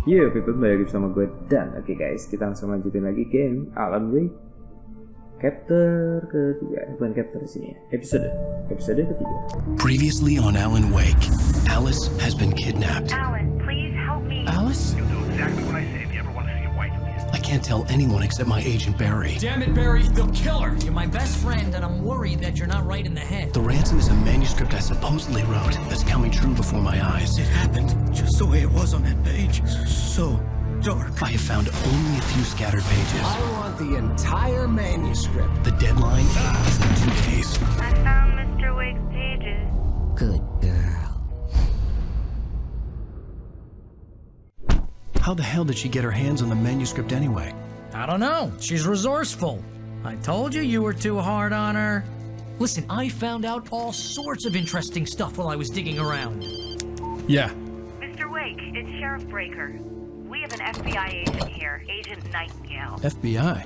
Yo people, balik lagi sama gue Dan. Oke guys, kita langsung lanjutin lagi game Alan Wake chapter ketiga. Bukan chapter sini ya, episode ketiga. Previously on Alan Wake, Alice has been kidnapped. Alan, please help me. Alice? You'll do exactly what I say if you ever want to see your wife again. I can't tell anyone except my agent Barry. Damn it, Barry, they'll kill her. You're my best friend, and I'm worried that you're not right in the head. The ransom is a manuscript I supposedly wrote that's coming true before my eyes. It happened just the way it was on that page. So dark. I have found only a few scattered pages. I want the entire manuscript. The deadline is in 2 days. I found Mr. Wake's pages. Good girl. How the hell did she get her hands on the manuscript anyway? I don't know. She's resourceful. I told you you were too hard on her. Listen, I found out all sorts of interesting stuff while I was digging around. Yeah. Mr. Wake, it's Sheriff Breaker. We have an FBI agent here, Agent Nightingale. FBI?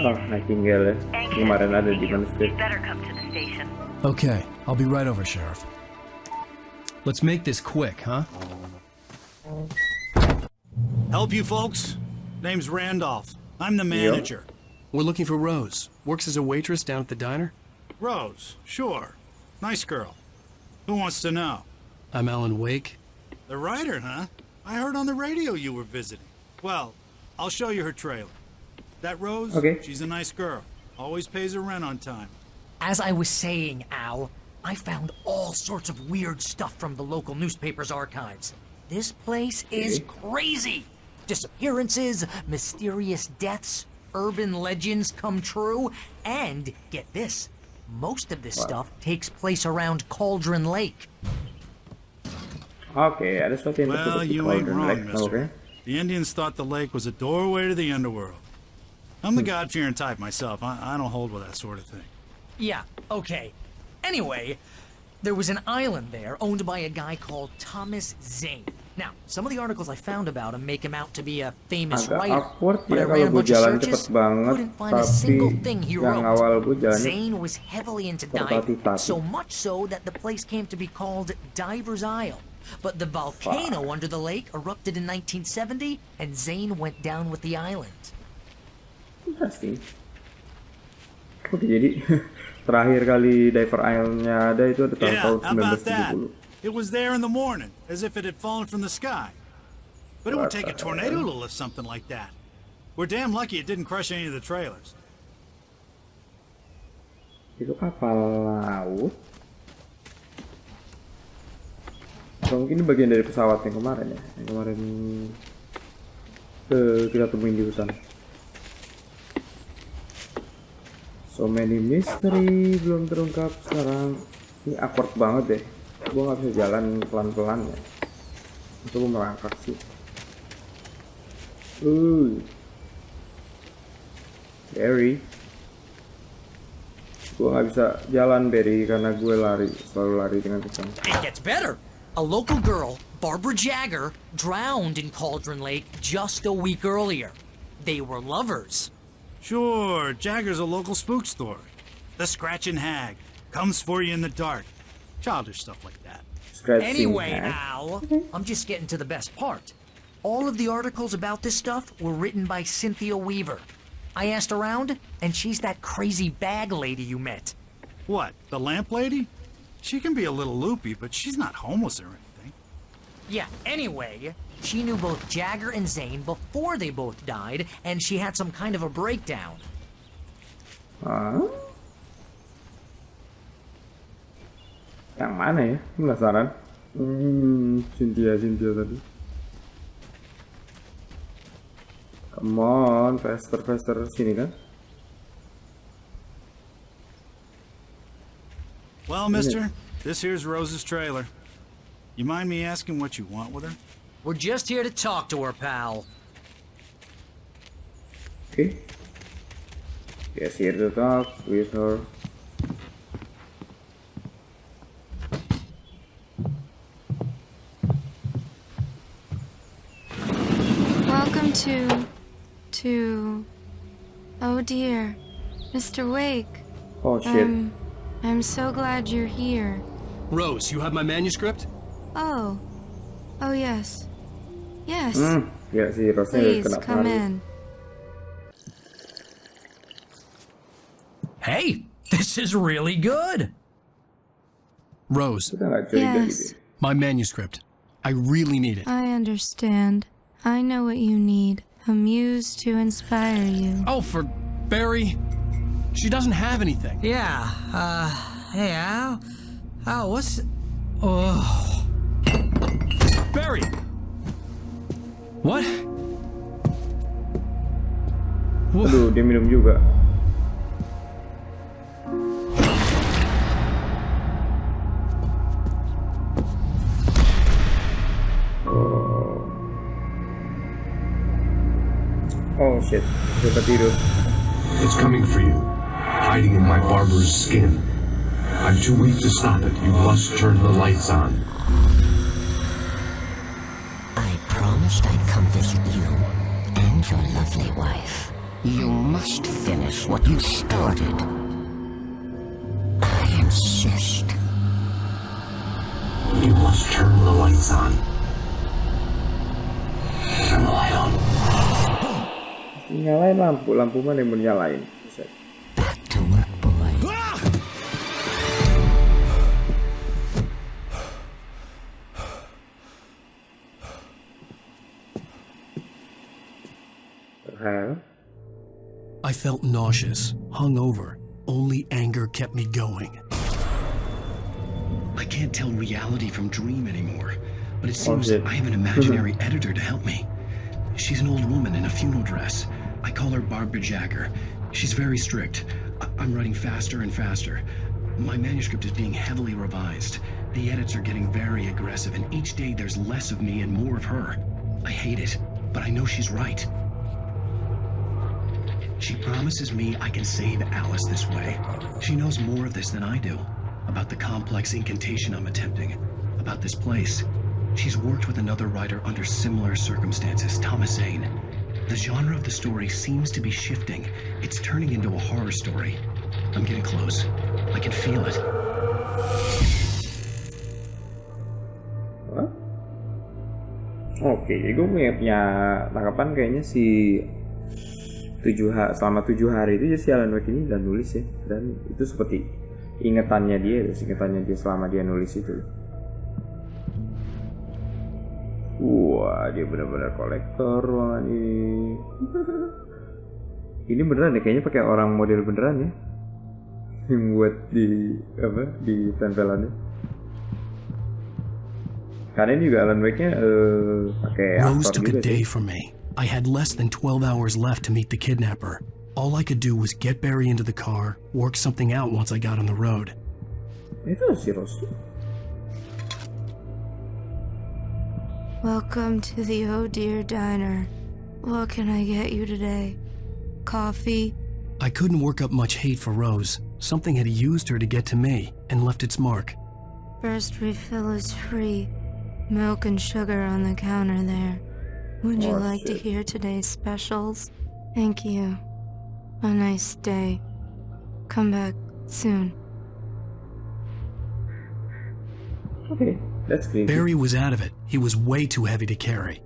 Oh, Nightingale ya. Anxious Kemarin to ada see di you. manuskrip. You'd better come to the station. Okay, I'll be right over, Sheriff. Let's make this quick, huh? Help you folks? Name's Randolph. I'm the manager. We're looking for Rose. Works as a waitress down at the diner. Rose, sure. Nice girl. Who wants to know? I'm Alan Wake. The writer, huh? I heard on the radio you were visiting. Well, I'll show you her trailer. That Rose? Okay. She's a nice girl. Always pays her rent on time. As I was saying, Al, I found all sorts of weird stuff from the local newspaper's archives. This place is crazy. Disappearances, mysterious deaths, urban legends come true, and get this, most of this stuff takes place around Cauldron Lake. Oke, ada sesuatu yang Well, betul-betul you ain't Cauldron wrong, Lake, mister. oke. The Indians thought the lake was a doorway to the underworld. I'm the God-fearing type myself. I don't hold with that sort of thing. Yeah, okay. Anyway, there was an island there owned by a guy called Thomas Zane. Now, some of the articles I found about him make him out to be a famous Agak writer, awkward but ya I kalau ran a gue bunch of jalan searches, cepet banget, couldn't find a tapi single thing he yang awal wrote. gue jalannya Zane was heavily into diving, tertati-tati. so much so that the place came to be called Diver's Isle. But the volcano under the lake erupted in 1970, and Zane went down with the island. Interesting. Oke, jadi terakhir kali Diver Island-nya ada itu ada Yeah, tahun how about that? 1970. It was there in the morning, as if it had fallen from the sky. But it would take a tornado to lift something like that. We're damn lucky it didn't crush any of the trailers. Itu kapal laut. Atau mungkin ini bagian dari pesawat yang kemarin ya. Yang kemarin kita temuin di hutan. So many mystery belum terungkap sekarang. Ini awkward banget deh. Gue gak bisa jalan pelan-pelan ya. Itu gue merangkak sih. Barry. Gue gak bisa jalan Barry karena gue selalu lari dengan kencang. It gets better. A local girl, Barbara Jagger, drowned in Cauldron Lake just a week earlier. They were lovers. Sure, Jagger's a local spook story. The Scratching Hag comes for you in the dark. Childish stuff like that. Anyway, Al, I'm just getting to the best part. All of the articles about this stuff were written by Cynthia Weaver. I asked around, and she's that crazy bag lady you met. What, the lamp lady? She can be a little loopy, but she's not homeless or anything. Yeah, anyway, she knew both Jagger and Zane before they both died, and she had some kind of a breakdown. Hah? Yang mana ya? Penasaran? Cynthia tadi. Come on, faster sini kan? Well, mister, this here's Rose's trailer. You mind me asking what you want with her? We're just here to talk to her, pal. Okay. Yes, here to talk with her. Welcome to... Oh dear, Mr. Wake. Oh shit. I'm so glad you're here. Rose, you have my manuscript? Oh. Oh yes. Yes. Ya si Rose Please kena come pengaruh. in. Hey, this is really good. Rose, Kita nggak curiga gitu. Yes, my manuscript. I really need it. I understand. I know what you need. A muse to inspire you. Oh, for Barry. She doesn't have anything. Yeah, hey, Al? Al, what's... Oh... Barry! What? Aduh, dia minum juga. Oh shit, kita tidur. It's coming for you, hiding in my barber's skin. I'm too weak to stop it. You must turn the lights on. I promised I'd come visit you and your lovely wife. You must finish what you started. I insist. You must turn the lights on. Turn the light on. Nyalain lampu, lampu mana yang mau nyalain? Buset. Back to work, boy. Hah? I felt nauseous, hungover. Only anger kept me going. I can't tell reality from dream anymore, but it Oh, seems shit. I have an imaginary editor to help me. She's an old woman in a funeral dress. I call her Barbara Jagger. She's very strict. I'm writing faster and faster. My manuscript is being heavily revised. The edits are getting very aggressive, and each day there's less of me and more of her. I hate it, but I know she's right. She promises me I can save Alice this way. She knows more of this than I do. About the complex incantation I'm attempting. About this place. She's worked with another writer under similar circumstances, Thomas Zane. The genre of the story seems to be shifting. It's turning into a horror story. I'm getting close. I can feel it. Hah? Oke, jadi gue punya tanggapan kayaknya si selama 7 hari itu si Alan Wake ini udah nulis ya, dan itu seperti ingetannya dia selama dia nulis itu. Wah, dia benar-benar kolektor ruangan ini. Ini beneran ya, kayaknya pakai orang model beneran ya, yang buat di tempelannya. Karena ini juga Alan Wake-nya pakai Rose aktor took juga a day sih. from me. I had less than 12 hours left to meet the kidnapper. All I could do was get Barry into the car, work something out once I got on the road. Itu si Rose. Welcome to the Oh Dear Diner. What can I get you today? Coffee? I couldn't work up much hate for Rose. Something had used her to get to me and left its mark. First refill is free. Milk and sugar on the counter there. Would you Oh, like to shit. hear today's specials? Thank you. A nice day. Come back soon. Okay, that's creepy. Barry was out of it. He was way too heavy to carry.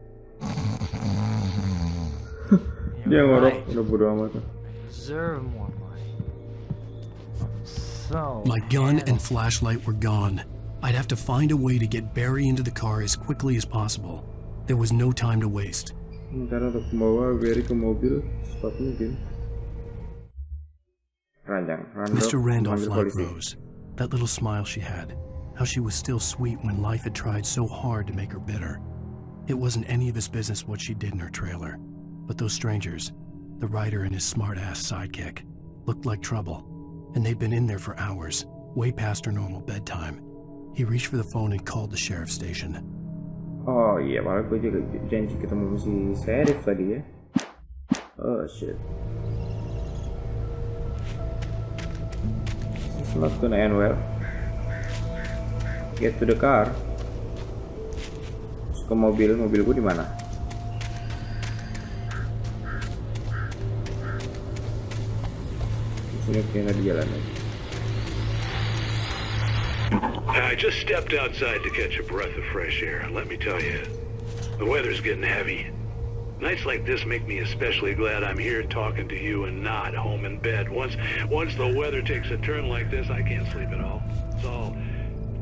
Dia ngorok, udah bodo amat. Deserve more money. So... My gun and flashlight were gone. I'd have to find a way to get Barry into the car as quickly as possible. There was no time to waste. Karena untuk membawa Barry ke mobil secepat mungkin. Mr. Randolph memanggil liked polisi. Rose. That little smile she had. How she was still sweet when life had tried so hard to make her bitter. It wasn't any of his business what she did in her trailer. But those strangers, the writer and his smart-ass sidekick, looked like trouble. And they'd been in there for hours, way past her normal bedtime. He reached for the phone and called the sheriff's station. Oh iya, malah gue juga janji ketemu si sheriff tadi ya. Oh shit. This is not gonna end well. Get to the car. Terus ke mobil gue di mana? Di sini kayaknya di jalan lagi. I just stepped outside to catch a breath of fresh air. Let me tell you, the weather's getting heavy. Nights like this make me especially glad I'm here talking to you and not home in bed. Once the weather takes a turn like this, I can't sleep at all. It's all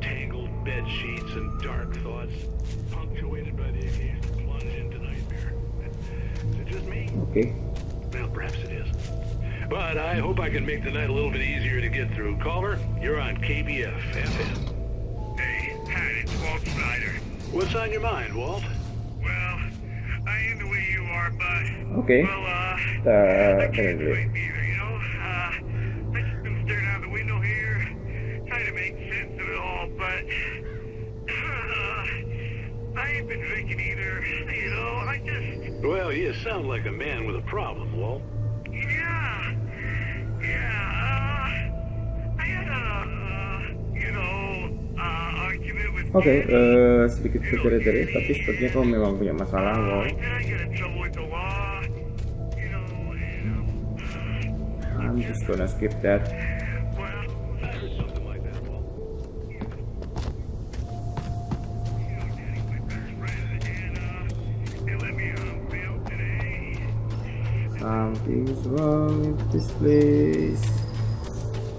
tangled bed sheets and dark thoughts, punctuated by the occasional plunge into nightmare. Is it just me? Okay. Well, perhaps it is. But I hope I can make the night a little bit easier to get through. Caller, you're on KBF FM. Hey, Pat, it's Walt Snyder. What's on your mind, Walt? Well, I am the way you are, but... Okay. Well, I can't sleep either, you know? I just been staring out the window here, trying to make sense of it all, but... I ain't been drinking either, you know? I just... Well, you sound like a man with a problem, Walt. Oke, sedikit bercerai-cerai, tapi sepertinya kau memang punya masalah, Walt. I'm just gonna skip that. Something's wrong with this place.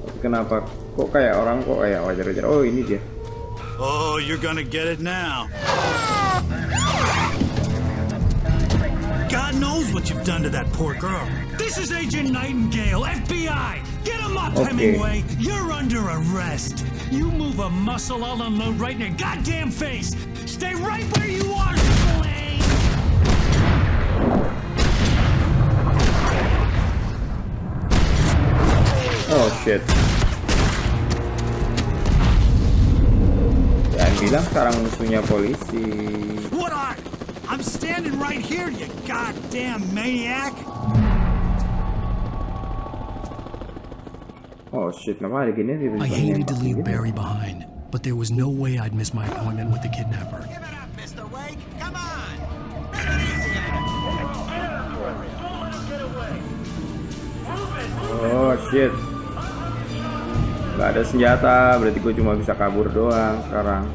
Tapi kenapa? Kok kayak orang kok kayak wajar-wajar? Oh, ini dia. Oh, you're gonna get it now. God knows what you've done to that poor girl. This is Agent Nightingale, FBI! Get him up, Hemingway! You're under arrest. You move a muscle, I'll unload right in your goddamn face! Stay right where you are, Lane! Oh, shit. Bilang sekarang musuhnya polisi. What are? I'm standing right here, you goddamn maniac. Oh shit, kenapa ada gini sih? I hated to leave Barry behind, but there was no way I'd miss my appointment with the kidnapper. Give it up, Mr. Wake! Come on! Oh shit. Gak ada senjata, berarti gue cuma bisa kabur doang sekarang.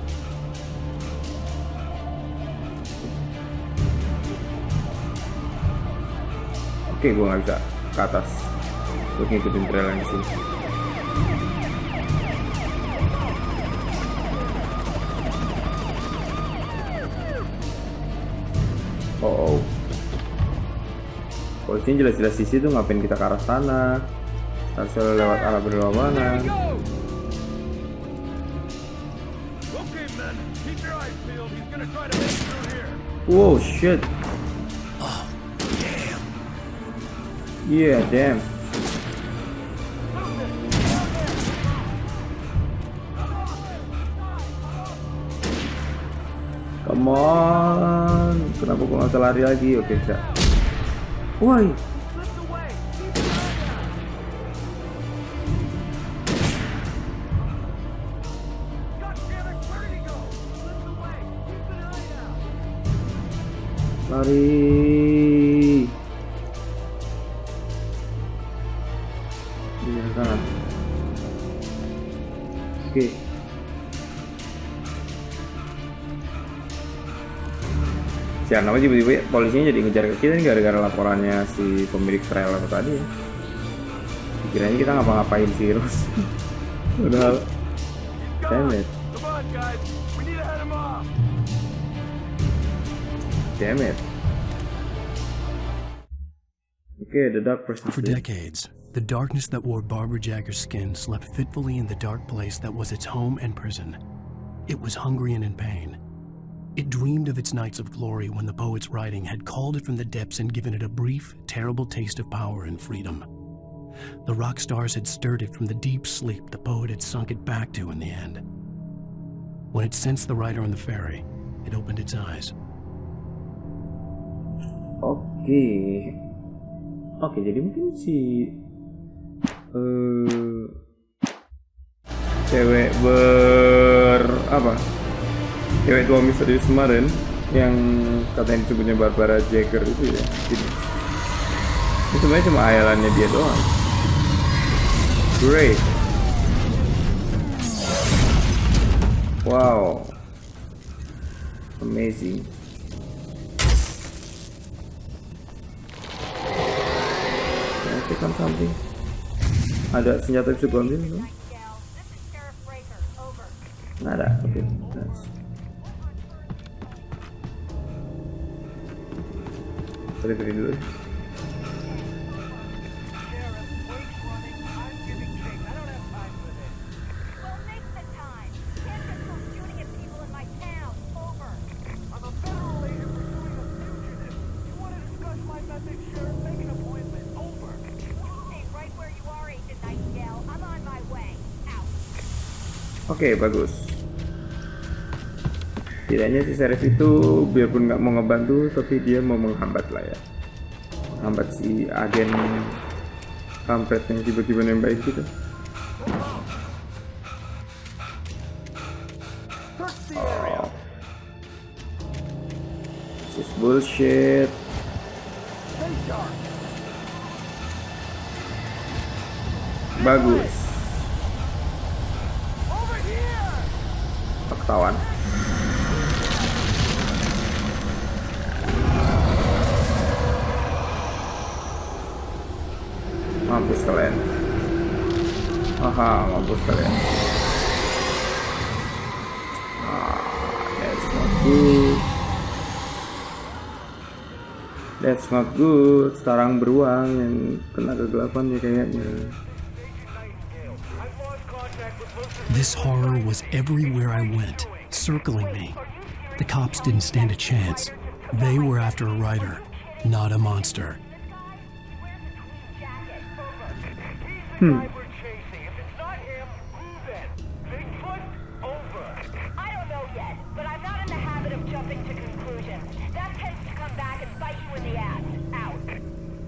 Oke, gue nggak bisa ke atas. Gue ngikutin trail yang di sini. Oh, polisinya jelas-jelas di situ, ngapain kita ke arah sana? Harusnya lewat arah berlawanan. Wow, shit. Yeah, damn. Come on. Kenapa gua nggak bisa lari lagi? Oke, bisa. Woi. Lari. Di sana. Oke. Siapa nama tiba-tiba polisinya jadi ngejar ke kita nih gara-gara laporannya si pemilik trailer tadi ya. Kirain kita ngapa-ngapain sih terus. Udah. Damn it. Damn it. Okay, the dark person. For decades, the darkness that wore Barbara Jagger's skin slept fitfully in the dark place that was its home and prison. It was hungry and in pain. It dreamed of its nights of glory when the poet's writing had called it from the depths and given it a brief, terrible taste of power and freedom. The rock stars had stirred it from the deep sleep the poet had sunk it back to in the end. When it sensed the writer on the ferry, it opened its eyes. Oke, jadi mungkin si cewek cewek tua misterius kemarin yang katanya disebutnya Barbara Jagger itu ya. Ini sebenarnya cuma hayalannya dia doang. Great. Wow. Amazing. take on something. Ada senjata bisa gua ambil? Nggak ada. Oke. Nice. Beri dulu. Oke, bagus. Tidaknya si sheriff itu biarpun nggak mau ngebantu, tapi dia mau menghambat lah ya. Menghambat si agen kampret yang tiba-tiba nembakin gitu. Oh. This is bullshit. Bagus. Ketahuan. Mampus kalian. Aha, mampus kalian. That's not good. That's not good. Sekarang beruang yang kena kegelapan ya kayaknya. This horror was everywhere I went, circling me. The cops didn't stand a chance. They were after a writer, not a monster.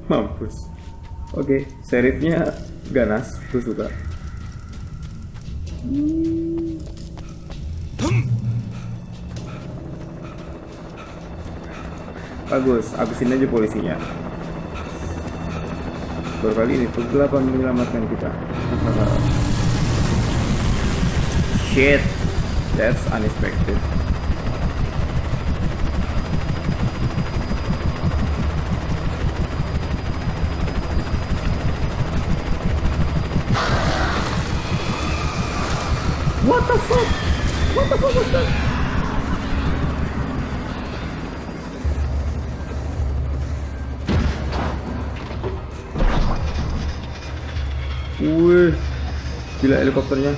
Mampus. Oke, sheriffnya ganas, gue suka. Bagus, habisin aja polisinya. Baru kali ini kegelapan menyelamatkan kita. Shit, that's unexpected. What the fuck? What the fuck was that? Wih, gila helikopternya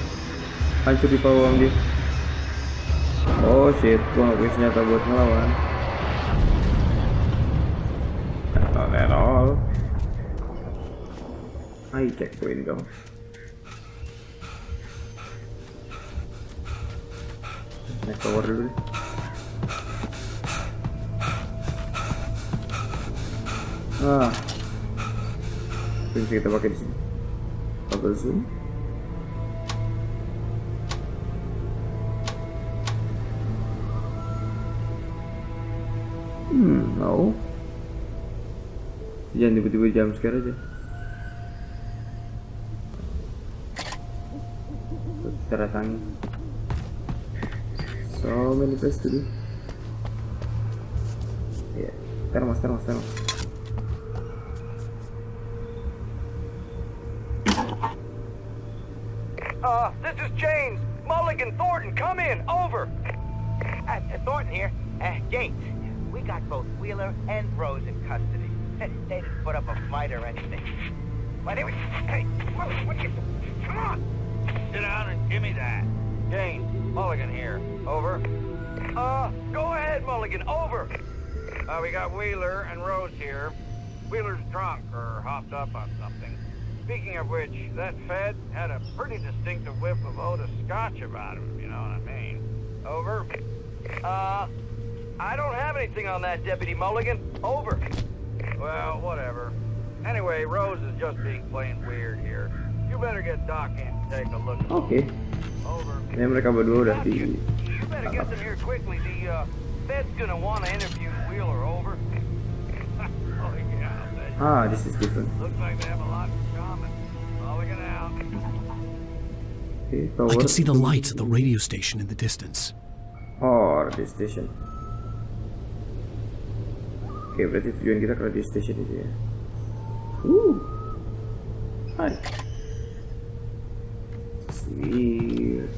hancur di pawang dia. Oh shit, gua gak punya senjata buat ngelawan. Not at all. Ayo checkpoint dong. Naik tower dulu deh. Bisa kita pakai di sini. Toggle zoom. No. Jangan tiba-tiba jam scare aja. Kita rasain. So many places to do. Yeah, termos. This is James. Mulligan, Thornton, come in. Over. Thornton here. James, we got both Wheeler and Rose in custody. They didn't put up a fight or anything. Why, they were... Hey, what you... Come on! Sit down and give me that. James, Mulligan here. Over. Go ahead, Mulligan. Over. We got Wheeler and Rose here. Wheeler's drunk or hopped up on something. Speaking of which, that Fed had a pretty distinctive whiff of Otis Scotch about him, you know what I mean. Over. I don't have anything on that, Deputy Mulligan. Over. Well, whatever. Anyway, Rose is just being plain weird here. You better get Doc in and take a look. Oke. Ini mereka berdua udah di. You better get them here quickly. The Fed's gonna want to interview Wheeler. Over. Oh yeah. This is different. Looks like they have a lot in common. Mulligan out. Okay, I could see the lights of the radio station in the distance. Oh, radio station. Oke, berarti tujuan kita ke radio station itu ya. Hai. Weird.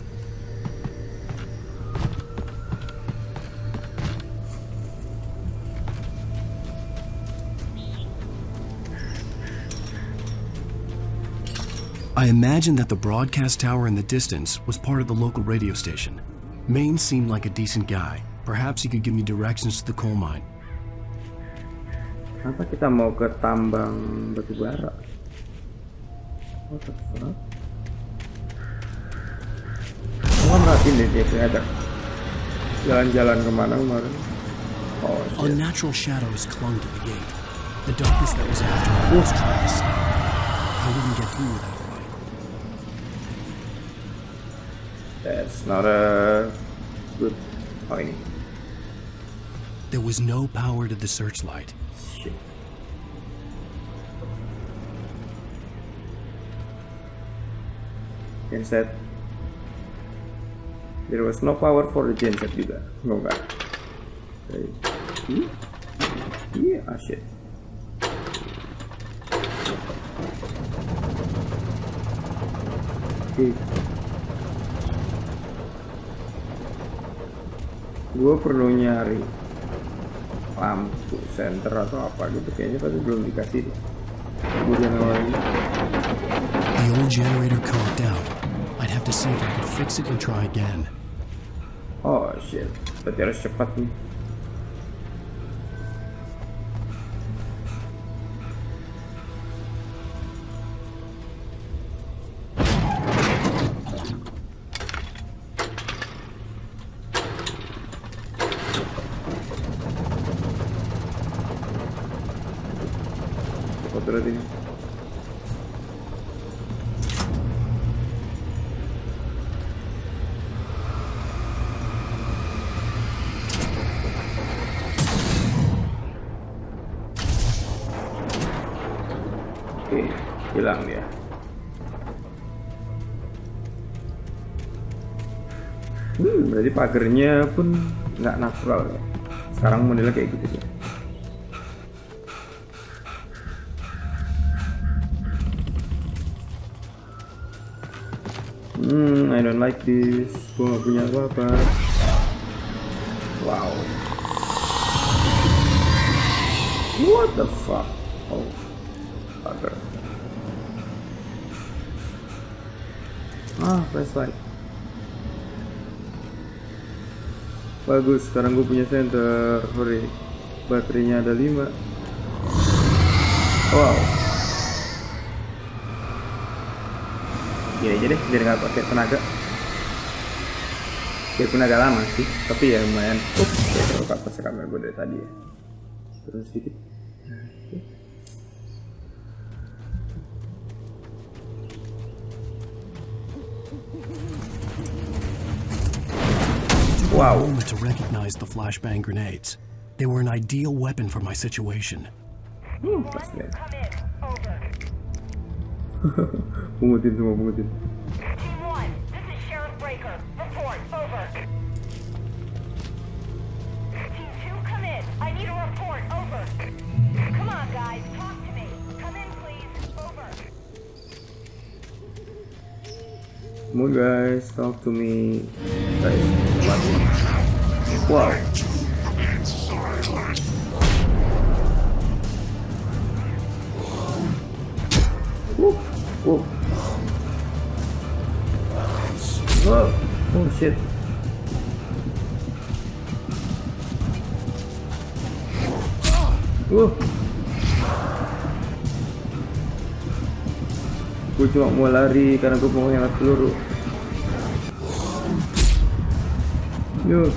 I imagined that the broadcast tower in the distance was part of the local radio station. Maine seemed like a decent guy. Perhaps he could give me directions to the coal mine. Kenapa kita mau ke tambang batu bara? What the fuck? Gua merhatiin deh dia kayak ada jalan-jalan kemana kemarin. Oh shit. Unnatural shadows clung to the gate. The darkness that was after me was trying to stop. I wouldn't get through without a light. That's not a good point. There was no power to the searchlight. Shit. Genset. There was no power for the genset juga. Enggak. Okay. Iya, ah shit. Okay. Gue perlu nyari lampu center atau apa gitu, kayaknya tapi belum dikasih deh. The old generator conked out. I'd have to see if I could fix it and try again. Oh shit, berarti harus cepat nih. Berarti ini. Oke, hilang dia. Berarti pagernya pun nggak natural ya. Sekarang modelnya kayak gitu ya. I don't like this. Gue gak punya apa-apa. Wow. What the fuck? Oh, fucker. Flashlight. Bagus, sekarang gue punya center. Hore. Baterainya ada 5. Wow. Gini aja deh, biar nggak pakai tenaga. Biarpun agak lama sih, tapi ya lumayan. Ya kalau ke atas kamera gue dari tadi ya. Terus sedikit. Wow. To recognize the flashbang grenades. They were an ideal weapon for my situation. Pungutin semua, pungutin. Team 1, this is Sheriff Breaker. Report, over. Team 2, come in. I need a report, over. Come on, guys, talk to me. Come in, please, over. Come on, guys, talk to me. Guys, what? Wow. Whoa. Whoa. Oh shit. Gue cuma mau lari karena gue mau ngelat peluru. Yo.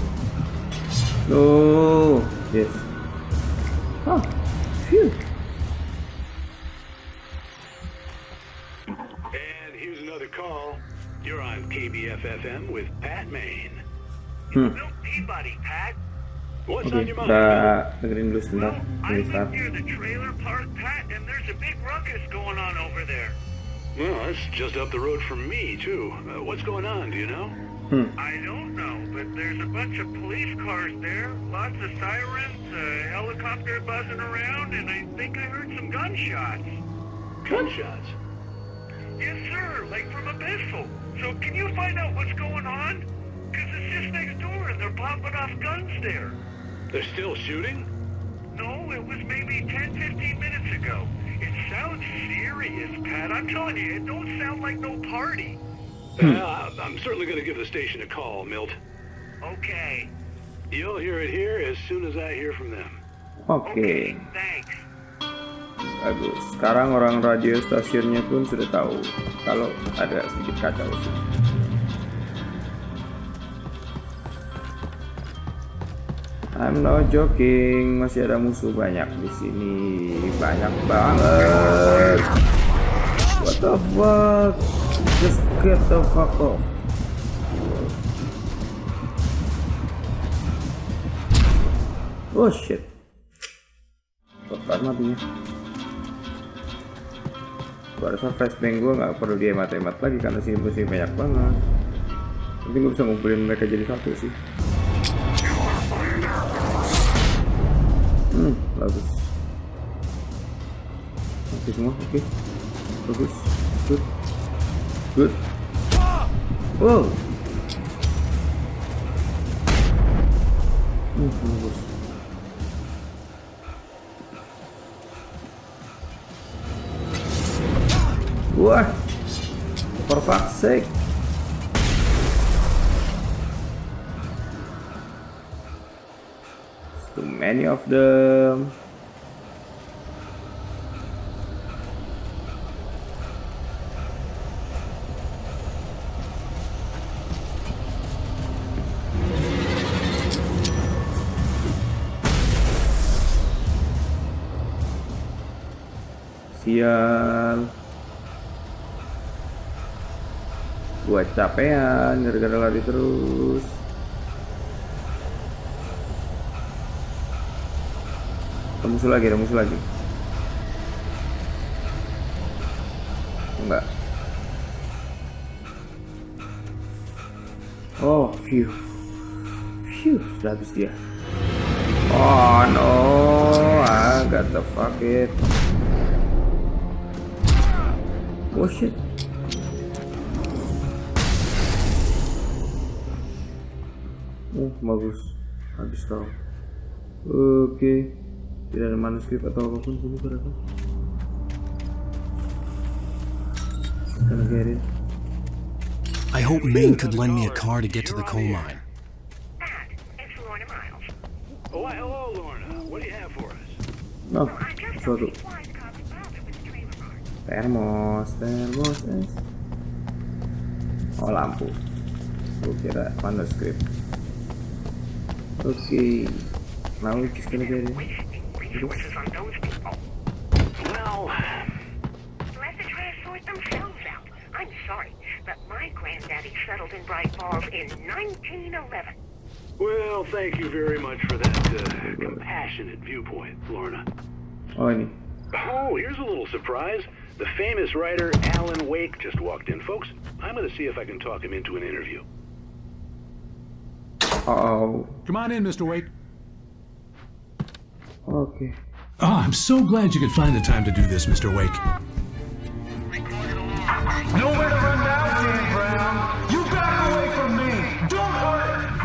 No. Yes. Phew. You're on KBF-FM with Pat Maine. No Peabody, Pat. What's on your mind? Dengerin dulu sebentar. I live near the trailer park, Pat, and there's a big ruckus going on over there. Well, that's just up the road from me, too. What's going on, do you know? I don't know, but there's a bunch of police cars there, lots of sirens, a helicopter buzzing around, and I think I heard some gunshots. Gunshots? Yes, sir, like from a pistol. So can you find out what's going on? Because it's just next door and they're popping off guns there. They're still shooting? No, it was maybe 10, 15 minutes ago. It sounds serious, Pat. I'm telling you, it don't sound like no party. I'm certainly going to give the station a call, Milt. Okay. You'll hear it here as soon as I hear from them. Oke. Thanks. Bagus. Sekarang orang radio stasiunnya pun sudah tahu kalau ada sedikit kacau sih. I'm not joking, masih ada musuh banyak di sini, banyak banget. What the fuck? Just get the fuck off. Oh shit. Tepat matinya. Gua rasa flashbang gue nggak perlu dia hemat-hemat lagi karena sih musuh banyak banget. Nanti gue bisa ngumpulin mereka jadi satu sih. Bagus. Oke semua, oke. Bagus. Good. Good. Wow. Bagus. Wah. For fuck's sake. Too many of them. Sial. Gua capean gara-gara lari terus. Ada musuh lagi. Enggak. Oh, phew. Sudah habis dia. Oh no, I got the fuck it. Oh shit. Bagus. Habis kau. Oke. Tidak ada manuskrip atau apapun sini berapa? Gonna get it. I hope Maine could lend me a car to get to the coal mine. Oh, hello, Lorna. What do you have for us? No, sesuatu. Termos. Oh, lampu. Gue kira manuskrip. Oke. Now we just gonna get it. Resources on those people. Well, Let the trash sort themselves out. I'm sorry, but my granddaddy settled in Bright Falls in 1911. well, thank you very much for that compassionate viewpoint, Lorna. Oh ini. Oh, here's a little surprise. The famous writer Alan Wake just walked in, folks. I'm going to see if I can talk him into an interview. Oh. Come on in, Mr. Wake. Okay. Oh, I'm so glad you could find the time to do this, Mr. Wake. Nowhere to run now, Dan Brown. You back away from me. Don't hurt.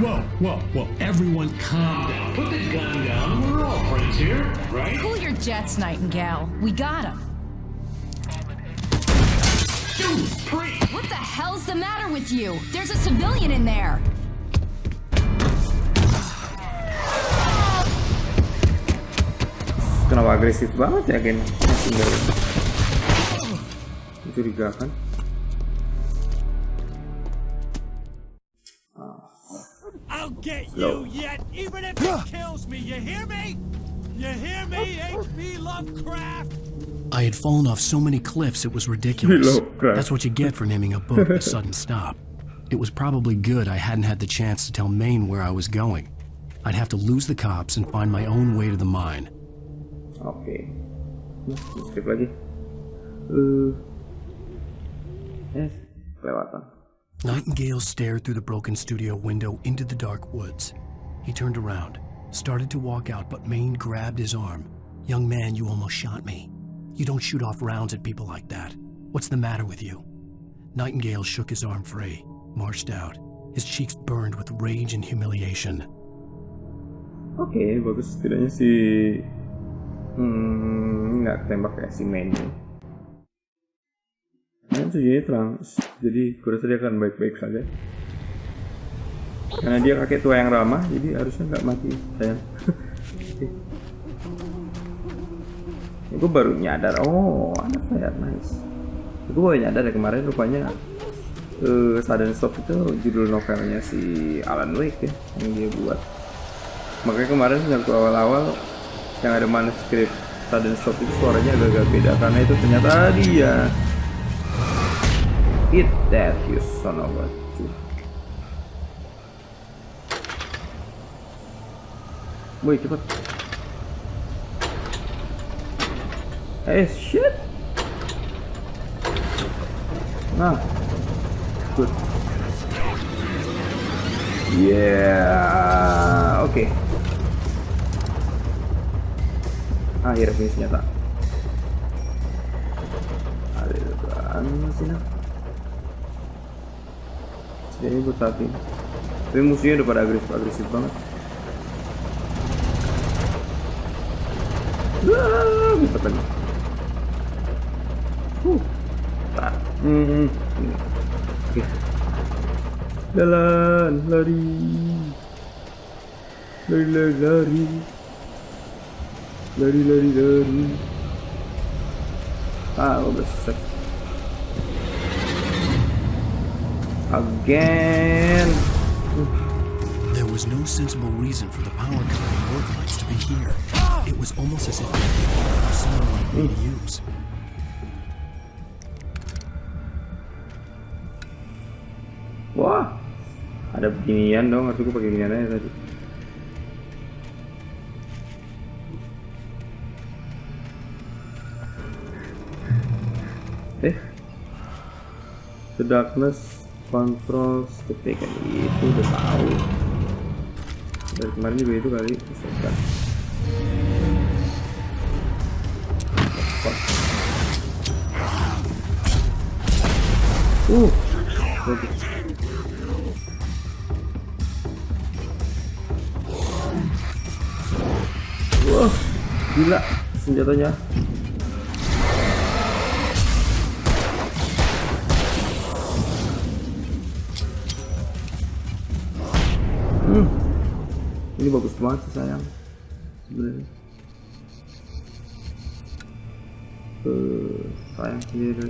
Whoa. Everyone calm down. Put the gun down. We're all friends here, right? Cool your jets, Nightingale. We got him. Dude, preach! What the hell's the matter with you? There's a civilian in there. Kenapa agresif banget ya Ken? Mencurigakan. I'll get you yet, even if it kills me. You hear me? You hear me, H.P. Lovecraft? I had fallen off so many cliffs it was ridiculous. That's what you get for naming a book A Sudden Stop. It was probably good I hadn't had the chance to tell Maine where I was going. I'd have to lose the cops and find my own way to the mine. Oke. Skip lagi. Kelewatan. Nightingale stared through the broken studio window into the dark woods. He turned around, started to walk out, but Maine grabbed his arm. "Young man, you almost shot me. You don't shoot off rounds at people like that." What's the matter with you? Nightingale shook his arm free, marched out, his cheeks burned with rage and humiliation. Oke, bagus. Setidaknya si nggak tembak ya si mainnya. Kan tujuannya terang, jadi gue rasa dia akan baik-baik saja. Karena dia kakek tua yang ramah, jadi harusnya nggak mati, sayang. Gue baru nyadar, oh ada fire, nice. Gue baru nyadar ya kemarin rupanya Sudden Stop itu judul novelnya si Alan Wake ya, yang dia buat. Makanya kemarin waktu awal-awal yang ada manuskrip Sudden Stop itu suaranya agak-agak beda, karena itu ternyata dia. Eat that, you son of a bitch. Woi, cepet. Shit. Nah. Good. Yeah. Oke. Akhirnya punya senjata. Ada sih nah. Jadi buat saat ini. Tapi musuhnya udah pada agresif banget. Bisa lagi. Oke. Jalan, lari. Lari. Udah selesai. Again. There was no sensible reason for the power cutting work lights to be here. It was almost as if someone like me to use. Wah, ada beginian dong, harus gue pakai beginian aja tadi. The darkness controls the taken, itu udah tahu. Dari kemarin juga itu kali misalkan. Bagus. Wah, gila senjatanya. Ini bagus banget sih sayang sebenarnya. Sayang sendiri.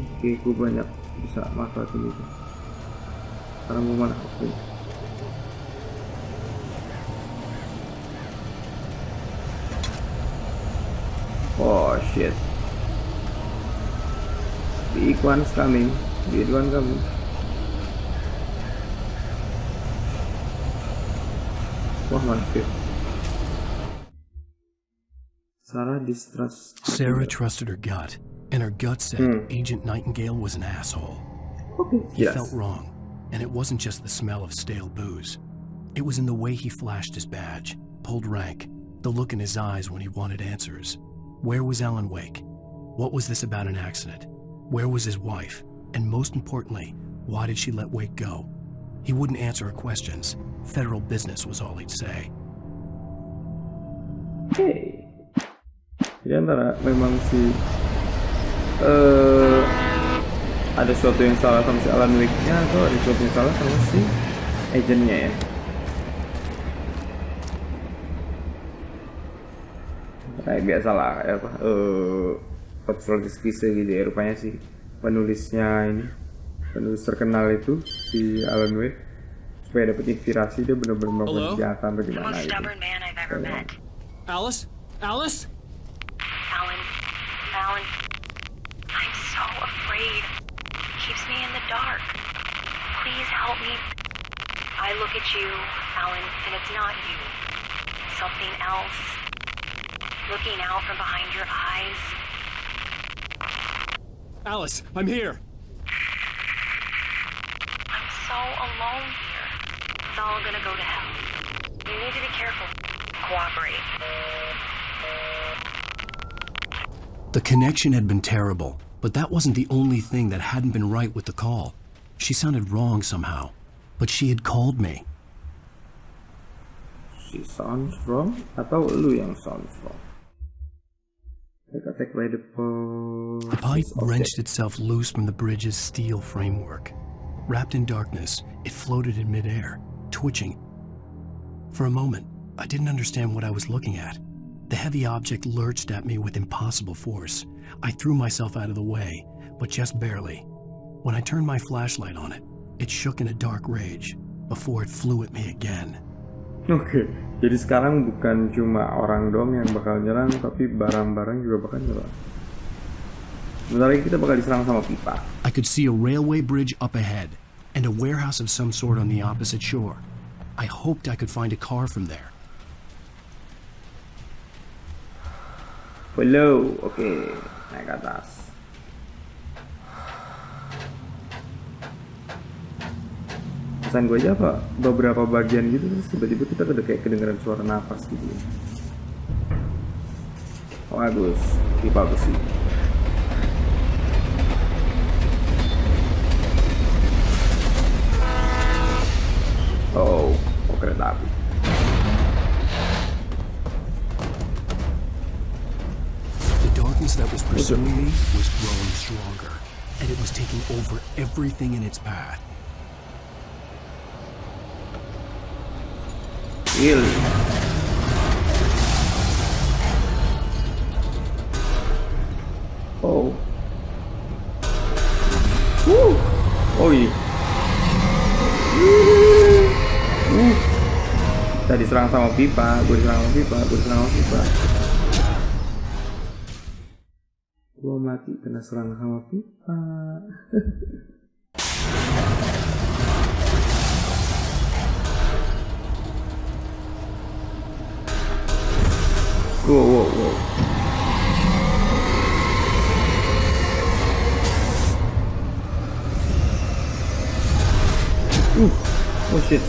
Oke, gue banyak bisa manfaatin itu. Sekarang mau mana? Oh shit. The one's coming. The one coming. Wah, manfaatin. Sarah trusted her gut, and her gut said Agent Nightingale was an asshole. He felt wrong, and it wasn't just the smell of stale booze. It was in the way he flashed his badge, pulled rank, the look in his eyes when he wanted answers. Where was Alan Wake? What was this about an accident? Where was his wife? And most importantly, why did she let Wake go? He wouldn't answer her questions. Federal business was all he'd say. Hey. Jadi antara memang si ada sesuatu yang salah sama si Alan Wake-nya atau ada sesuatu yang salah sama si agentnya ya. Kayak biasa lah ya apa Pratama kisah gitu ya, rupanya sih penulisnya ini, penulis terkenal itu si Alan Wake, supaya dapat inspirasi dia benar-benar melakukan kejahatan atau gimana gitu. Alice? Alice? Alan, I'm so afraid. It keeps me in the dark. Please help me. I look at you, Alan, and it's not you. Something else. Looking out from behind your eyes. Alice, I'm here. I'm so alone here. It's all gonna go to hell. need to be careful. Cooperate. The connection had been terrible, but that wasn't the only thing that hadn't been right with the call. She sounded wrong somehow, but she had called me. She sounds wrong? Atau lu yang sounds wrong? Attack by the The pipe wrenched itself loose from the bridge's steel framework. Wrapped in darkness, it floated in midair, twitching. For a moment, I didn't understand what I was looking at. The heavy object lurched at me with impossible force. I threw myself out of the way, but just barely. When I turned my flashlight on it, it shook in a dark rage before it flew at me again. Oke, jadi sekarang bukan cuma orang doang yang bakal nyerang, tapi barang-barang juga bakal nyerang. Bentar lagi kita bakal diserang sama pipa. I could see a railway bridge up ahead, and a warehouse of some sort on the opposite shore. I hoped I could find a car from there. Follow, oke, naik ke atas. Pesan gue aja apa, beberapa bagian gitu terus tiba-tiba kita udah kayak kedengeran suara napas gitu ya. Oh, bagus, pipa besi. Oh, kereta api. The darkness that was pursuing me was growing stronger, and it was taking over everything in its path. Really? Oh. Woo. Oh iya. Kita diserang sama pipa, gue diserang sama pipa, gue diserang sama pipa. Gue mati kena serang sama pipa. Wow. Oh shit.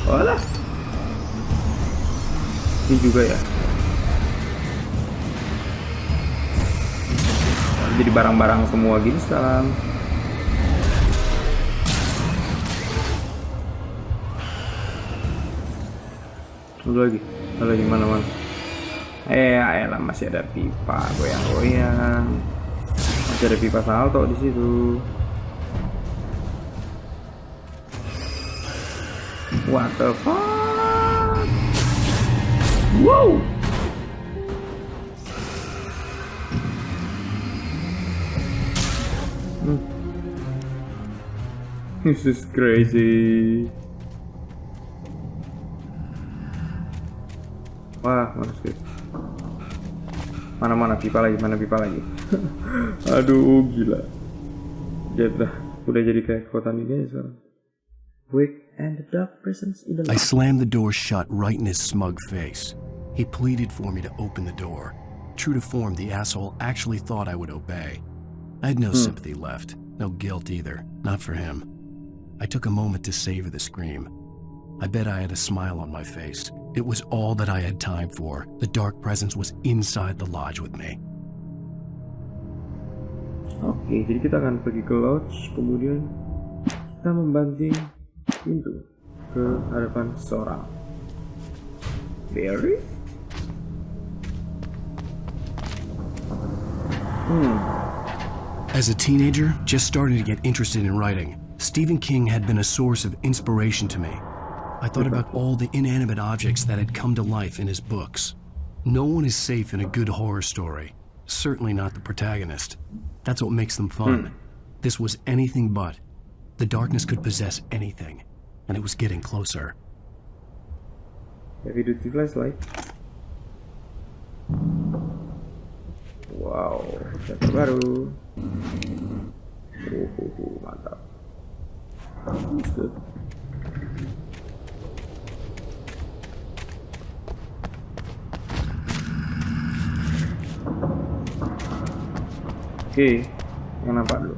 Walah. Ini juga ya. Jadi barang-barang semua gini sekarang. Lagi mana? Ayolah, masih ada pipa goyang-goyang. Masih ada pipa salto di situ. What the fuck? Wow. This is crazy. Wah, mana pipa lagi? Aduh, gila. Udah jadi kayak kota Indonesia. Wake and the dark presence in the light. I slammed the door shut right in his smug face. He pleaded for me to open the door. True to form, the asshole actually thought I would obey. I had no sympathy left, no guilt either, not for him. I took a moment to savor the scream. I bet I had a smile on my face. It was all that I had time for. The dark presence was inside the lodge with me. Oke, jadi kita akan pergi ke lodge, kemudian kita membanting pintu ke hadapan seorang Barry. As a teenager, just starting to get interested in writing, Stephen King had been a source of inspiration to me. I thought about all the inanimate objects that had come to life in his books. No one is safe in a good horror story. Certainly not the protagonist. That's what makes them fun. This was anything but. The darkness could possess anything, and it was getting closer. Heavy duty flashlight. Wow, chapter baru. Mantap. That's good. Oke, yang nampak dulu.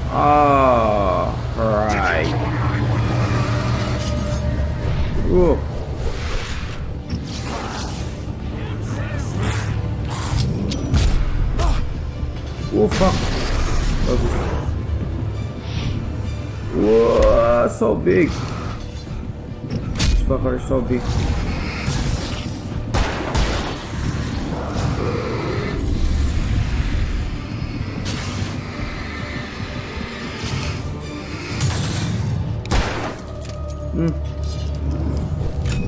Oh, right. Fuck. Bagus. Wah, so big. Fucker is so big.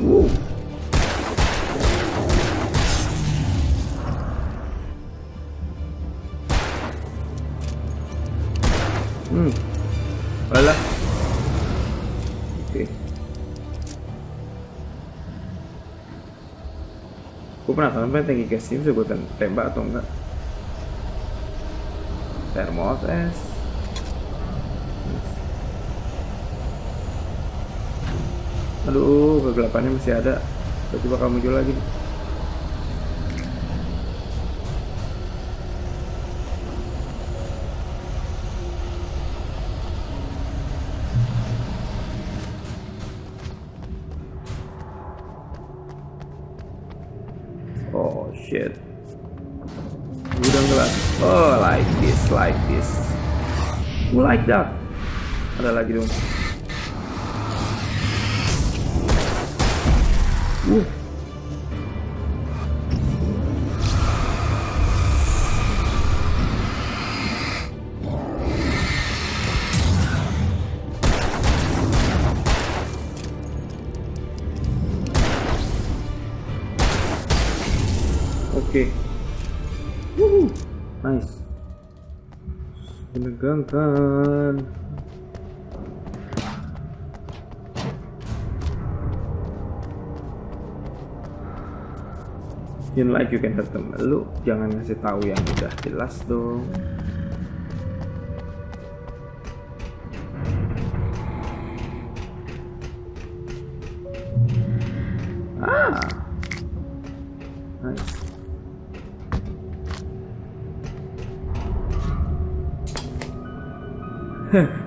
Whoa. Alah. Oke. Gue penasaran pengen tinggi gas ini bisa gue tembak atau enggak. Termos es. Aduh, kegelapannya masih ada. Coba kamu muncul lagi. Oh shit. Gudang gelap. Oh, like this. Like that. Ada lagi dong. Oke. Nice. Menegangkan. Like you can hurt them. Lu jangan ngasih tahu yang udah jelas dong. Nice.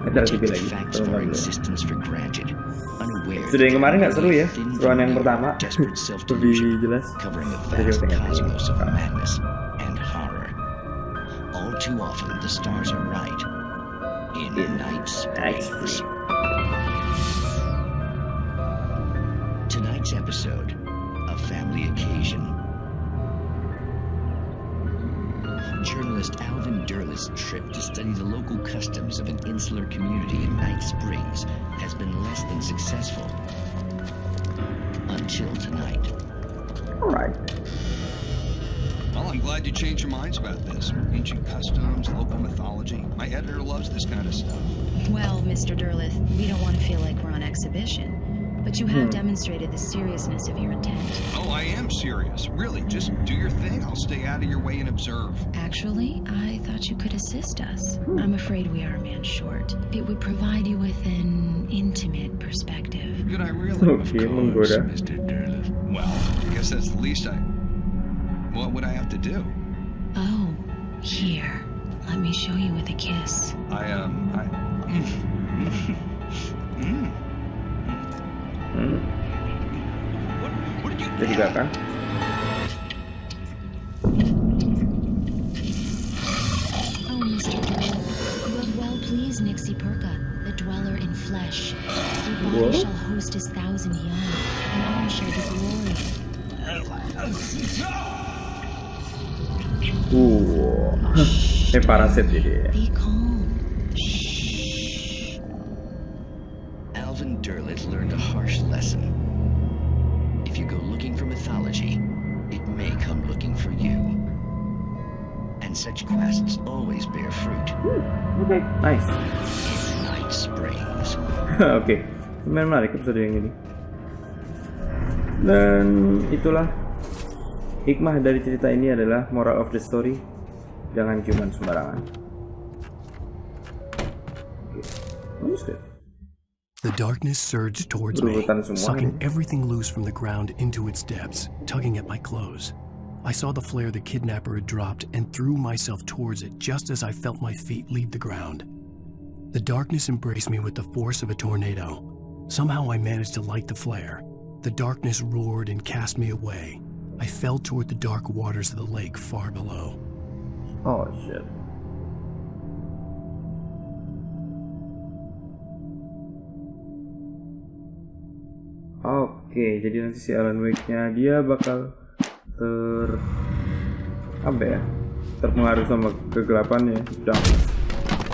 Ada TV lagi. Sudah yang kemarin nggak seru ya? Seruan yang pertama lebih jelas. Too often the stars are right in Night Springs. Tonight's episode, a family occasion. Journalist Alvin Derle's trip to study the local customs of an insular community in Night Springs has been less than successful. Until tonight. Alright. Well, I'm glad you changed your minds about this. Ancient customs, local mythology. My editor loves this kind of stuff. Well, Mr. Derleth, we don't want to feel like we're on exhibition. But you have demonstrated the seriousness of your intent. Oh, I am serious. Really, just do your thing. I'll stay out of your way and observe. Actually, I thought you could assist us. I'm afraid we are a man short. It would provide you with an intimate perspective. Could I really? Of course, Mr. Derleth. Well, I guess that's the least I... What would I have to do? Oh, here. Let me show you with a kiss. What did you get? Oh, Mr. Derleth, you have well pleased Nixie Perka, the dweller in flesh. Your body shall host his 1,000 young, and all shall be glory. Parasit jadi. Be calm. Alvin Derleth learned a harsh lesson. If you go looking for mythology, it may come looking for you. And such quests always bear fruit. Okay, nice. Night Springs. Oke, menarik episode yang ini. Dan itulah hikmah dari cerita ini adalah moral of the story, jangan cuman sembarangan. The darkness surged towards me, sucking everything loose from the ground into its depths, tugging at my clothes. I saw the flare the kidnapper had dropped and threw myself towards it just as I felt my feet leave the ground. The darkness embraced me with the force of a tornado. Somehow I managed to light the flare. The darkness roared and cast me away. I fell toward the dark waters of the lake far below. Oh shit. Oke, jadi nanti si Alan Wake-nya dia bakal terpengaruh sama kegelapannya.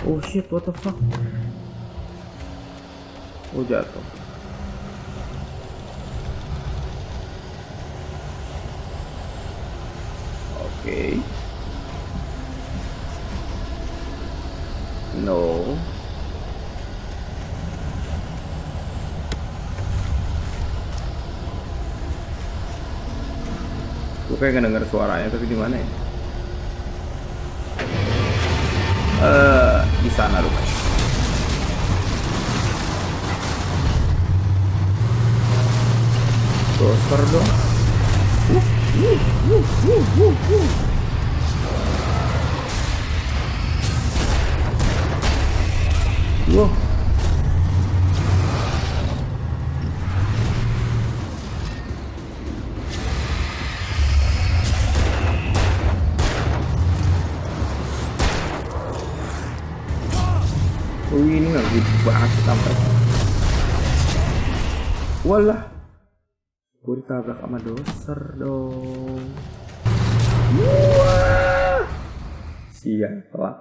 Oh shit, what the fuck? Oh, jatuh. Oke. No. Gue kayak ngedenger suaranya, tapi di mana ya? Di sana rupanya. Doser dong. Wow. Ini nggak gitu banget sih kampret. Walah, gue ditabrak sama doser dong. Wah, sial telat.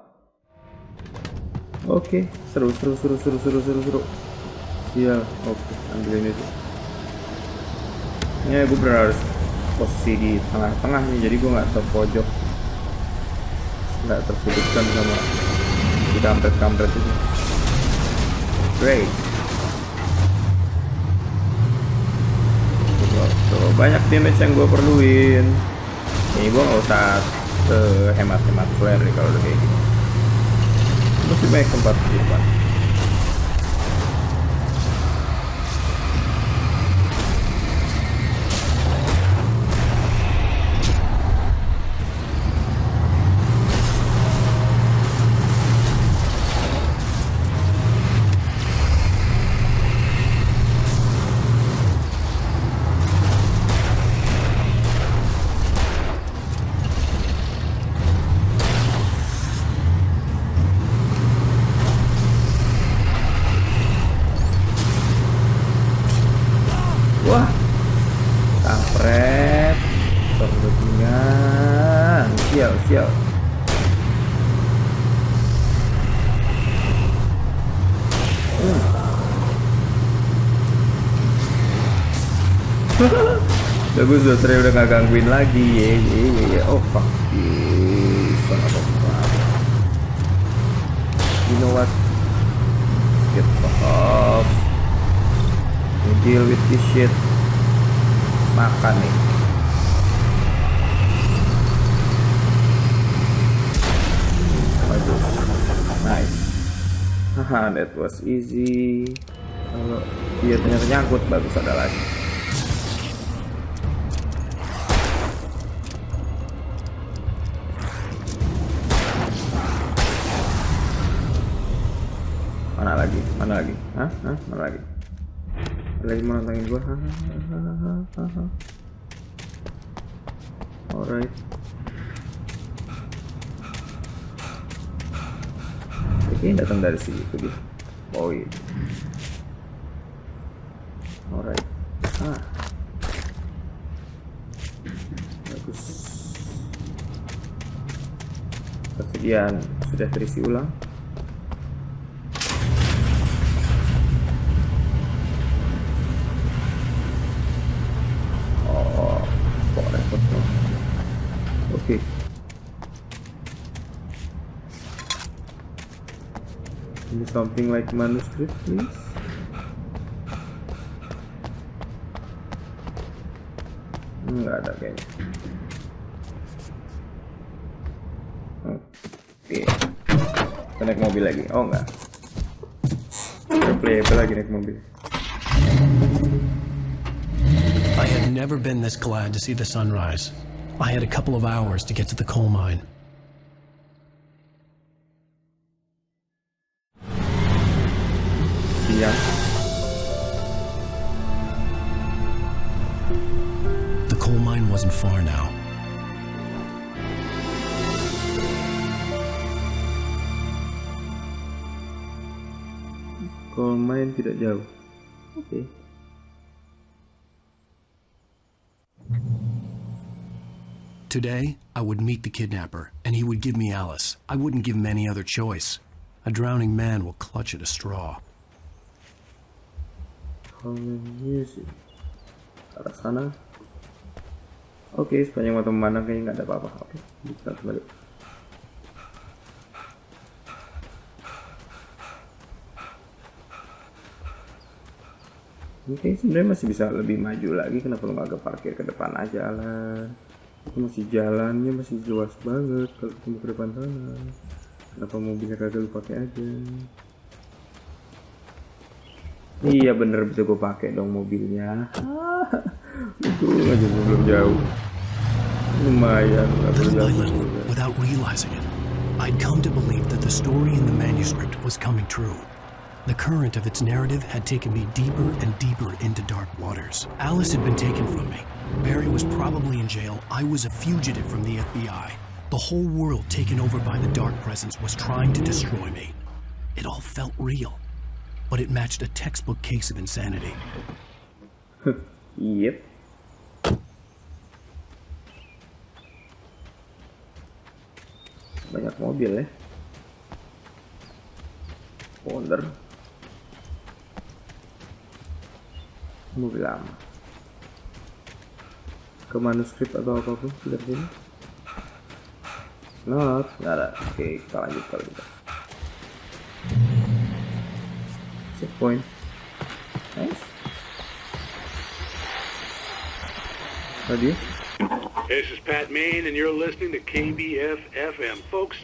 Oke, seru. Sial, oke, ambilin itu. Ya, gue harus posisi di tengah-tengah nih, jadi gue nggak terpojok, nggak tersudutkan sama si kampret itu. Great. Tuh, banyak damage yang gue perluin. Ini gue nggak usah hemat-hemat flare nih kalau udah kayak gini. Masih banyak tempat di depan. Wah, kampret, perlindungan, sial. Bagus, dosernya udah gak gangguin lagi. Ye. Oh fuck you, son of a fuck. You know what? Get fuck off. Deal with this shit. Makan nih. Bagus. Nice. Haha, that was easy. Kalau dia ternyata nyangkut, bagus ada lagi. Mana lagi? Hah? Mana lagi? Lagi mau nantangin gua. Alright. Oke, datang dari sini tuh dia. Oh iya. Alright. Bagus. Persediaan sudah terisi ulang. Oke. Ini something like manuscript, please. Nggak ada kayaknya. Oke. Kita naik mobil lagi. Oh enggak. Kita playable lagi naik mobil. I had never been this glad to see the sunrise. I had a couple of hours to get to the coal mine. Siang. The coal mine wasn't far now. Coal mine tidak jauh. Oke. Today, I would meet the kidnapper, and he would give me Alice. I wouldn't give him any other choice. A drowning man will clutch at a straw. Music. Arah sana. Oke, sepanjang mata memandang kayaknya nggak ada apa-apa. Oke, kita kembali. Oke, sebenarnya masih bisa lebih maju lagi. Kenapa lu nggak parkir ke depan aja lah? Itu masih jalannya masih luas banget kalau ketemu ke depan sana. Kenapa mobilnya kagak lu pakai aja? Iya bener, bisa gue pakai dong mobilnya. Itu aja belum jauh. Lumayan, nggak perlu jauh. Without realizing it, I'd come to believe that the story in the manuscript was coming true. The current of its narrative had taken me deeper and deeper into dark waters. Alice had been taken from me. Barry was probably in jail. I was a fugitive from the FBI. The whole world taken over by the dark presence was trying to destroy me. It all felt real, but it matched a textbook case of insanity. Yep. Banyak mobil ya. Wonder. Mobil lama. Ke manuskrip atau apapun dari sini. Nggak ada. Oke, kita lanjut kalau gitu. Checkpoint. Nice. Tadi. This is Pat Main, and you're listening to KBF FM. Folks,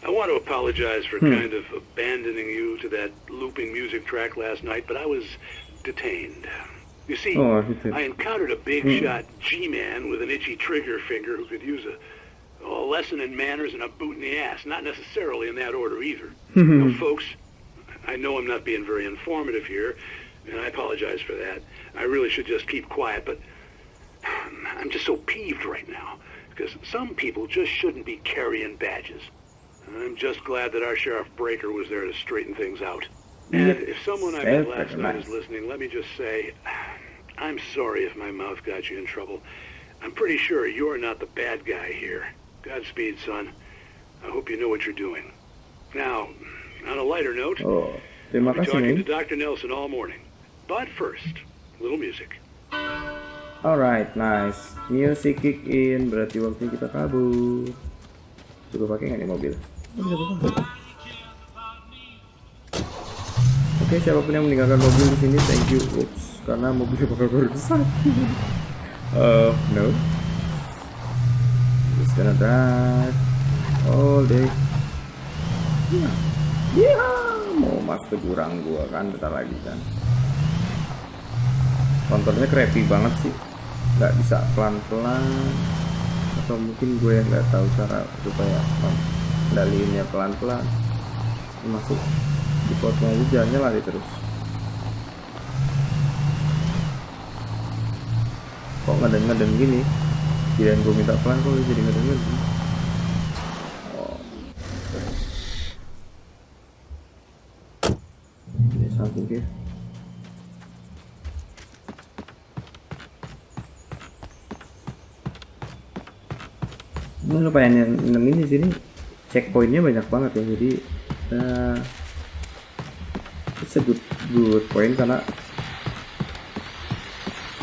I want to apologize for kind of abandoning you to that looping music track last night, but I was detained. You see, I encountered a big shot G-man with an itchy trigger finger who could use a lesson in manners and a boot in the ass. Not necessarily in that order either. Now, folks, I know I'm not being very informative here, and I apologize for that. I really should just keep quiet, but I'm just so peeved right now, because some people just shouldn't be carrying badges. I'm just glad that our Sheriff Breaker was there to straighten things out. And if someone I met last night is listening, let me just say, I'm sorry if my mouth got you in trouble. I'm pretty sure you're not the bad guy here. Godspeed, son. I hope you know what you're doing. Now, on a lighter note, I'll be talking to Dr. Nelson all morning. But first, a little music. Alright, nice. Music kick in, berarti waktunya kita kabur. Coba pakai nggak nih mobil? Oke, siapapun yang meninggalkan mobil di sini, thank you. Oops, karena mobilnya bakal rusak. No. Just gonna drive all day. Mau masuk ke jurang gua kan, bentar lagi kan. Konturnya creepy banget sih, nggak bisa pelan-pelan. Atau mungkin gue yang nggak tahu cara supaya kendaliinnya pelan-pelan. Masuk di potnya aja jalannya lari terus. Kok ngedeng-ngedeng gini? Kirain gue minta pelan kok jadi ngedeng-ngedeng. Ini samping ya. Nah, lumayan yang ini sini checkpointnya banyak banget ya, jadi it's a good point karena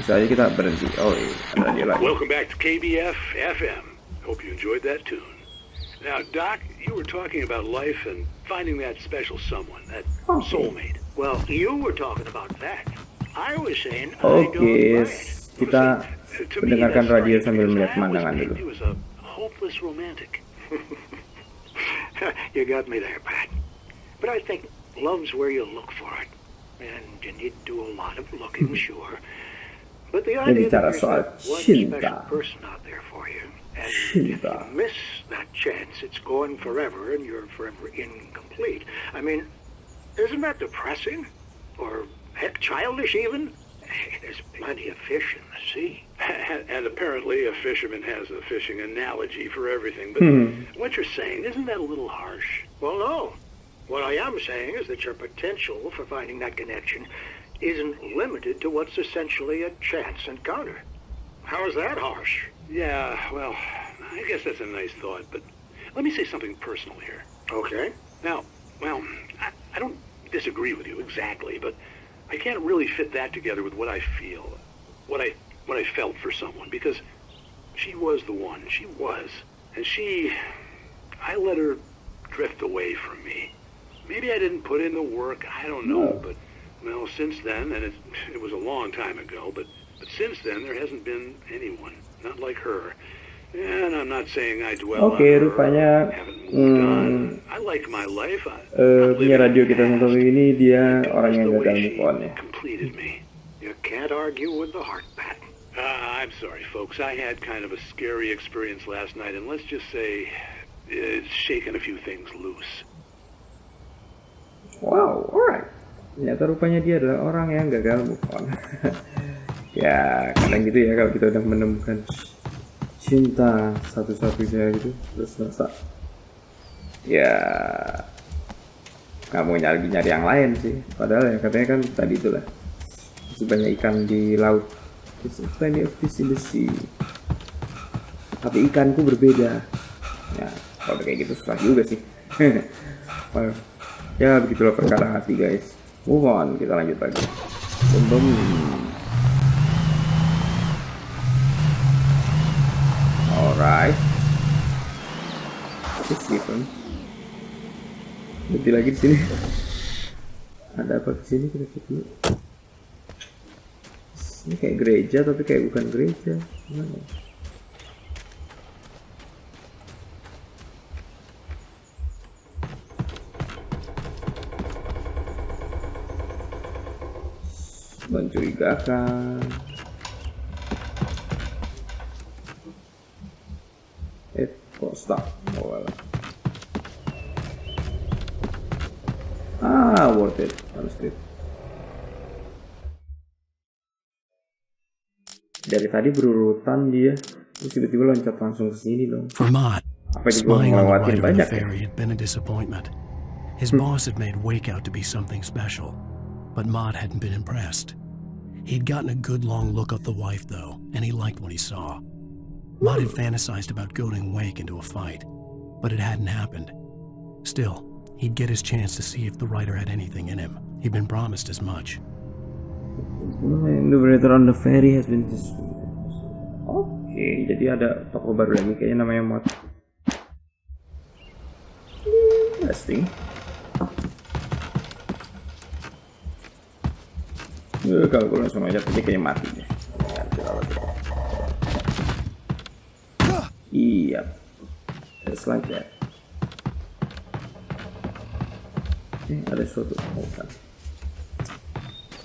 bisa aja kita berhenti. Oh iya, ada dia lagi. Welcome back to KBF FM. Hope you enjoyed that tune. Now, Doc, you were talking about life and finding that special someone, that soulmate. Well, you were talking about that. I was saying Oke, kita Mendengarkan radio sambil melihat pemandangan dulu. He was a hopeless romantic. You got me there, Pat. But I think love's where you look for it. And you need to do a lot of looking, sure. But the idea that there's that one special person out there for you, and if you miss that chance, it's gone forever and you're forever incomplete. I mean, isn't that depressing? Or heck, childish even? There's plenty of fish in the sea. And apparently a fisherman has a fishing analogy for everything. But what you're saying, isn't that a little harsh? Well, no. What I am saying is that your potential for finding that connection isn't limited to what's essentially a chance encounter. How is that harsh? Yeah, well, I guess that's a nice thought, but let me say something personal here. Okay. Now, well, I don't disagree with you exactly, but I can't really fit that together with what I feel, what I felt for someone, because she was the one. She was. And I let her drift away from me. Maybe I didn't put in the work, I don't know, but, well, since then, and it was a long time ago, but since then there hasn't been anyone, not like her. And I'm not saying I dwell on her, rupanya I like my life. punya radio kita satu ini dia orang yang gagal move on ya. Completed me. You can't argue with the heart, Pat. I'm sorry, folks. I had kind of a scary experience last night, and let's just say it's shaken a few things loose. Wow, alright. Ternyata rupanya dia adalah orang yang gagal move on. Ya, kadang gitu ya kalau kita udah menemukan cinta satu-satunya gitu, terus merasa ya nggak mau nyari yang lain sih. Padahal ya katanya kan tadi itulah masih banyak ikan di laut. There's plenty of fish in the sea. Tapi ikanku berbeda. Ya, kalau kayak gitu susah juga sih. Well, ya begitulah perkara hati guys. Move on, kita lanjut lagi. Boom. Alright. It's different. Berhenti lagi di sini. Ada apa di sini? Kita cek dulu. Ini kayak gereja tapi kayak bukan gereja. Gimana? Mencurigakan. Kok stuck? Oh well. Worth it. Manuskrip. Dari tadi berurutan dia, terus tiba-tiba loncat langsung ke sini dong. For Mott, Apa yang gua spying on the ngelewatin writer in the banyak ya? ferry had been a disappointment. His boss had made Wake out to be something special, but Mott hadn't been impressed. He'd gotten a good long look at the wife though, and he liked what he saw. Mott had fantasized about goading Wake into a fight, but it hadn't happened. Still, he'd get his chance to see if the writer had anything in him. He'd been promised as much. The writer on the ferry has been Oke, jadi ada toko baru lagi kayaknya namanya Mod. Interesting. Kalau gue langsung aja kayaknya mati deh. Iya, just like that. Ada suatu bukan.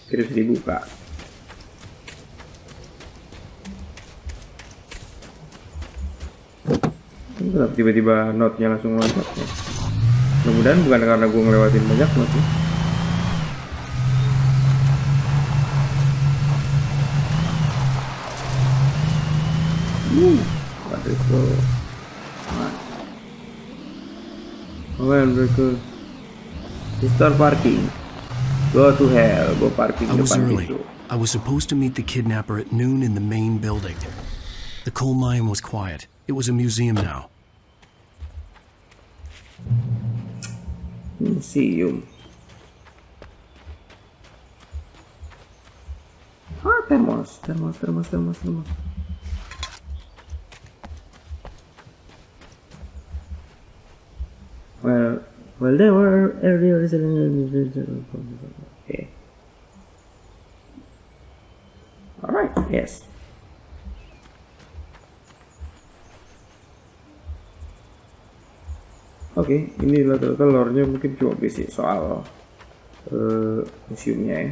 Terus dibuka. Kenapa tiba-tiba note-nya langsung loncat ya? Mudah-mudahan bukan karena gue ngelewatin banyak note ya. What is so? Well, very start parking. Go to hell. Go parking. I was early. I was supposed to meet the kidnapper at noon in the main building. The coal mine was quiet. It was a museum now. Museum. Thermos. Well, there were earlier. Okay. All right. Yes. Oke, ini rata-rata lore-nya mungkin cuma basic soal museumnya ya.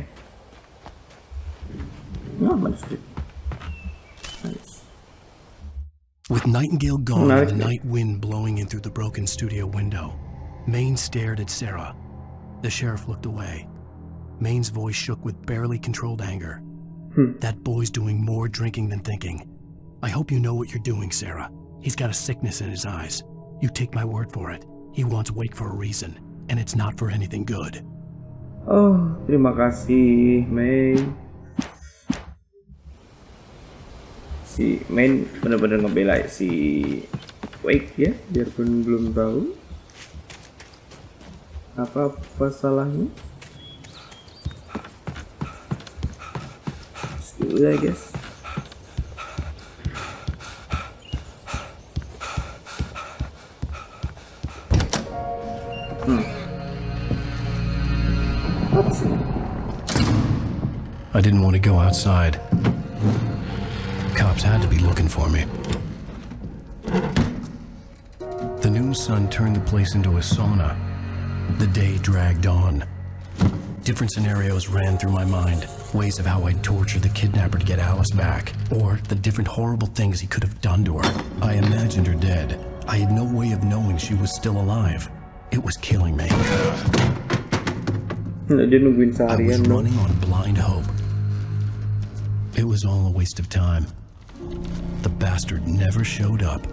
Nah, manuskrip. Nice. With Nightingale gone and the night wind blowing in through the broken studio window, Maine stared at Sarah. The sheriff looked away. Maine's voice shook with barely controlled anger. That boy's doing more drinking than thinking. I hope you know what you're doing, Sarah. He's got a sickness in his eyes. You take my word for it. He wants Wake for a reason, and it's not for anything good. Oh, terima kasih, Maine. Si Maine benar-benar ngebela si Wake ya, biarpun belum tahu apa salahnya. Still, I guess. I didn't want to go outside. Cops had to be looking for me. The noon sun turned the place into a sauna. The day dragged on. Different scenarios ran through my mind. Ways of how I'd torture the kidnapper to get Alice back. Or the different horrible things he could have done to her. I imagined her dead. I had no way of knowing she was still alive. It was killing me. I was running on blind hope. It was all a waste of time. The bastard never showed up.